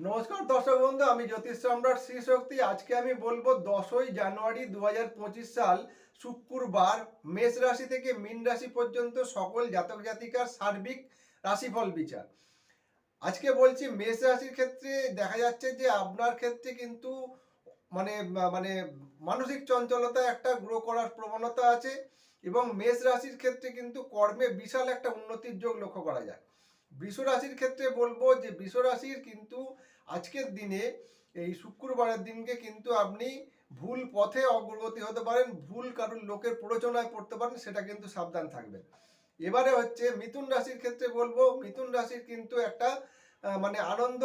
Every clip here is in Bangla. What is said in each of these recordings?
নমস্কার দর্শক বন্ধু, আমি জ্যোতিষ সম্রাট শ্রী শক্তি। আজকে আমি বলবো 10ই জানুয়ারি 2025 সাল শুক্রবার মেষ রাশি থেকে মীন রাশি পর্যন্ত সকল জাতক জাতিকার সার্বিক রাশিফল বিচার। আজকে বলছি মেষ রাশির ক্ষেত্রে দেখা যাচ্ছে যে আপনার ক্ষেত্রে কিন্তু মানে মানে মানসিক চঞ্চলতা একটা গ্রো করার প্রবণতা আছে এবং মেষ রাশির ক্ষেত্রে কিন্তু কর্মে বিশাল একটা উন্নতির যোগ লক্ষ্য করা যায়। বৃষ রাশির ক্ষেত্রে বলবো যে বৃষ রাশির কিন্তু আজকের দিনে এই শুক্রবারের দিনকে কিন্তু আপনি ভুল পথে অগ্রগতি হতে পারেন, ভুল কারণ লোকের প্ররোচনায় পড়তে পারেন, সেটা কিন্তু সাবধান থাকবেন। এবারে হচ্ছে মিথুন রাশির ক্ষেত্রে বলবো মিথুন রাশির কিন্তু একটা মানে আনন্দ,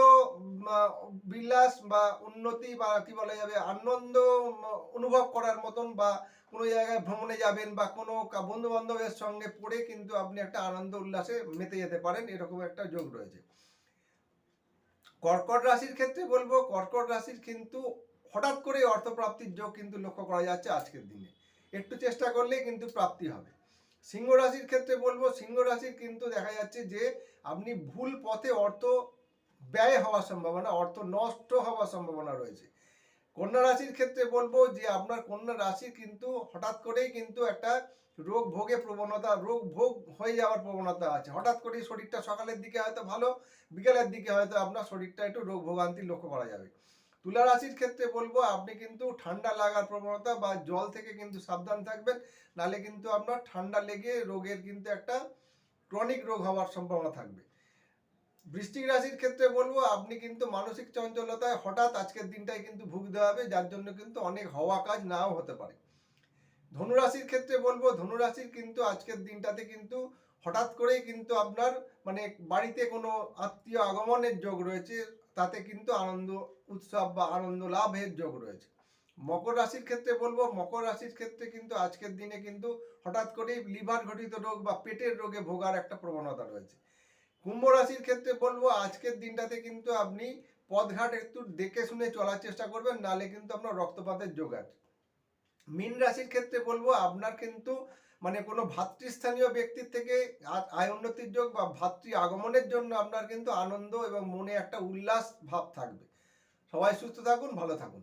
বিলাস বা উন্নতি বা কি বলা যাবে আনন্দ অনুভব করার মতন, বা কোনো জায়গায় ভ্রমণে যাবেন বা কোনো বন্ধু বান্ধবের সঙ্গে পড়ে কিন্তু আপনি একটা আনন্দ উল্লাসে মেতে যেতে পারেন, এরকম একটা যোগ রয়েছে। কর্কট রাশির ক্ষেত্রে বলবো কর্কট রাশির কিন্তু হঠাৎ করে অর্থপ্রাপ্তির যোগ কিন্তু লক্ষ্য করা যাচ্ছে আজকের দিনে, একটু চেষ্টা করলেই কিন্তু প্রাপ্তি হবে। সিংহ রাশির ক্ষেত্রে বলবো সিংহ রাশির কিন্তু দেখা যাচ্ছে যে আপনি ভুল পথে অর্থ ব্যয় হওয়ার সম্ভাবনা, অর্থ নষ্ট হওয়ার সম্ভাবনা রয়েছে। কন্যা রাশির ক্ষেত্রে বলবো যে আপনার কন্যা রাশি কিন্তু হঠাৎ করেই কিন্তু একটা রোগ ভোগে প্রবণতা, রোগ ভোগ হয়ে যাওয়ার প্রবণতা আছে। হঠাৎ করেই শরীরটা সকালের দিকে হয়তো ভালো, বিকালের দিকে হয়তো আপনার শরীরটা একটু রোগ ভোগান্তি লক্ষ্য করা যাবে। তুলা রাশির ক্ষেত্রে বলবো আপনি কিন্তু ঠান্ডা লাগার প্রবণতা বা জল থেকে কিন্তু সাবধান থাকবেন, নালে কিন্তু আপনার ঠান্ডা লেগে রোগের কিন্তু একটা ক্রনিক রোগ হওয়ার সম্ভাবনা থাকবে। বৃশ্চিক রাশির ক্ষেত্রে বলবো আপনি কিন্তু মানসিক চঞ্চলতায় হঠাৎ আজকের দিনটাই কিন্তু ভুগতে হবে, যার জন্য কিন্তু অনেক হওয়া কাজ নাও হতে পারে। ধনুরাশির ক্ষেত্রে বলবো ধনুরাশির কিন্তু আজকের দিনটাতে কিন্তু হঠাৎ করেই কিন্তু আপনার মানে বাড়িতে কোনো আত্মীয় আগমনের যোগ রয়েছে, তাতে কিন্তু আনন্দ উৎসব বা আনন্দ লাভের যোগ রয়েছে। মকর রাশির ক্ষেত্রে বলবো মকর রাশির ক্ষেত্রে কিন্তু আজকের দিনে কিন্তু হঠাৎ করেই লিভার ঘটিত রোগ বা পেটের রোগে ভোগার একটা প্রবণতা রয়েছে। কুম্ভ রাশির ক্ষেত্রে বলবো আজকের দিনটাতে কিন্তু আপনি পথঘাট একটু দেখে শুনে চলার চেষ্টা করবেন, নালে কিন্তু আপনার রক্তপাতের যোগ আছে। মীন রাশির ক্ষেত্রে বলবো আপনার কিন্তু মানে কোনো ভাতৃস্থানীয় ব্যক্তির থেকে আয় উন্নতির যোগ বা ভাতৃ আগমনের জন্য আপনার কিন্তু আনন্দ এবং মনে একটা উল্লাস ভাব থাকবে। সবাই সুস্থ থাকুন, ভালো থাকুন।